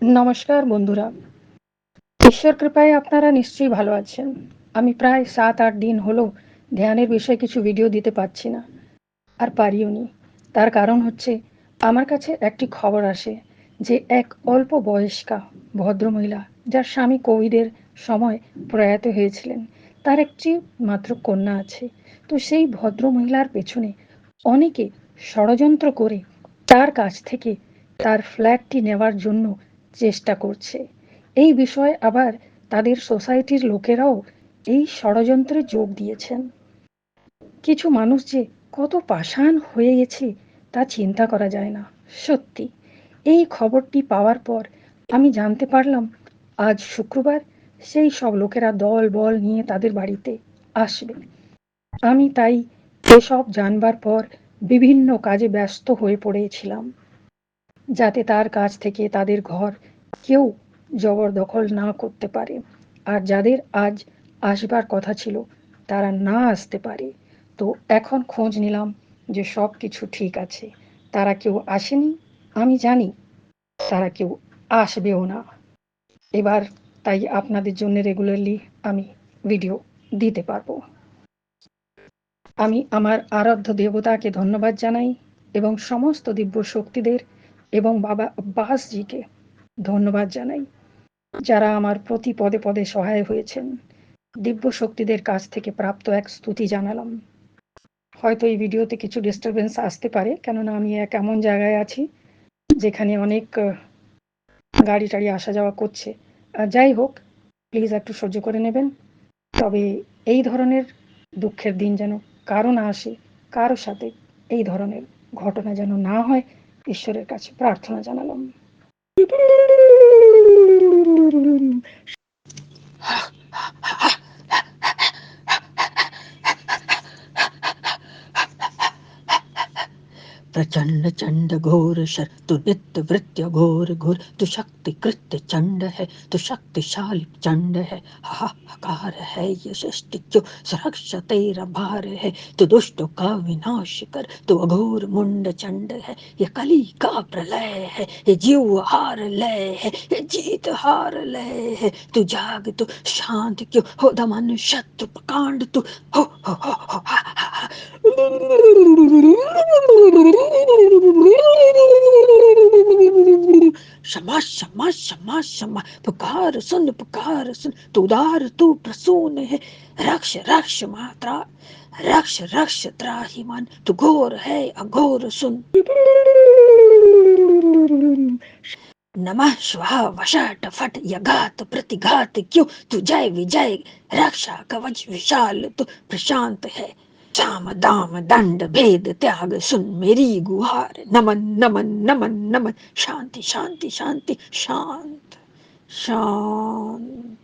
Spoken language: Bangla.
নমস্কার বন্ধুরা। ঈশ্বর কৃপায় আপনারা নিশ্চয়ই ভালো আছেন। আমি প্রায় ৭-৮ দিন হলো ধ্যানের বিষয়ে কিছু ভিডিও দিতে পারছি না, আর পারিওনি। তার কারণ হচ্ছে আমার কাছে একটি খবর আসে যে এক অল্প বয়স্কা ভদ্রমহিলা, যার স্বামী কোভিডের সময় প্রয়াত হয়েছিলেন, তার একটি মাত্র কন্যা আছে। তো সেই ভদ্রমহিলার পেছনে অনেকে ষড়যন্ত্র করে তার কাছ থেকে তার ফ্ল্যাটটি নেওয়ার জন্য চেষ্টা করছে। এই বিষয়ে আবার তাদের সোসাইটির লোকেরাও এই ষড়যন্ত্রে যোগ দিয়েছেন। কিছু মানুষ যে কত পাষাণ হয়ে গেছে তা চিন্তা করা যায় না। সত্যি, এই খবরটি পাওয়ার পর আমি জানতে পারলাম আজ শুক্রবার সেই সব লোকেরা দল বল নিয়ে তাদের বাড়িতে আসবে। আমি তাই এসব জানবার পর বিভিন্ন কাজে ব্যস্ত হয়ে পড়েছিলাম, যাতে তার কাছ থেকে তাদের ঘর কেউ জবরদখল না করতে পারে, আর যাদের আজ আসবার কথা ছিল তারা না আসতে পারে। তো এখন খোঁজ নিলাম যে সব কিছু ঠিক আছে, তারা কেউ আসেনি। আমি জানি তারা কেউ আসবেও না। এবার তাই আপনাদের জন্য রেগুলারলি আমি ভিডিও দিতে পারবো। আমি আমার আরাধ্য দেবতাকে ধন্যবাদ জানাই এবং সমস্ত দিব্য শক্তিদের এবং বাবা আব্বাসজিকে ধন্যবাদ জানাই, যারা আমার প্রতি পদে পদে সহায় হয়েছেন। দিব্য শক্তিদের কাছ থেকে প্রাপ্ত এক স্তুতি জানালাম। হয়তো এই ভিডিওতে কিছু ডিস্টারবেন্স আসতে পারে, কেননা আমি এক এমন জায়গায় আছি যেখানে অনেক গাড়ি টাড়ি আসা যাওয়া করছে। যাই হোক, প্লিজ একটু সহ্য করে নেবেন। তবে এই ধরনের দুঃখের দিন যেন কারো না আসে, কারো সাথে এই ধরনের ঘটনা যেন না হয়, ঈশ্বরের কাছে প্রার্থনা জানালাম। प्रचंड चंड घोर शर तू नित्य वृत्य घोर घोर तू शक्ति कृत्य चंड है तू शक्तिशाली चंड है हाहाकार है ये सृष्टि क्यों सुरक्षा तेरा भार है तू दुष्टों का विनाश कर तू अघोर मुंड चंड है ये कली का प्रलय है ये जीव हार लय है ये जीत हार लय है तू जाग तू शांत क्यों हो दमन शत्रु प्रकांड तू हो क्षमा क्षमा क्षमा क्षमा पुकार सुन तू उदार तू प्रसून है रक्ष रक्ष मात्रा रक्ष रक्ष त्राहिमाम तू घोर है अघोर सुन नमः स्वाहा वषट फट यघात प्रतिघात क्यों तू जय विजय रक्षा कवच विशाल तू प्रशांत है साम दाम दंड भेद त्याग सुन मेरी गुहार नमन नमन नमन नमन शांति शांति शांति शांत शांत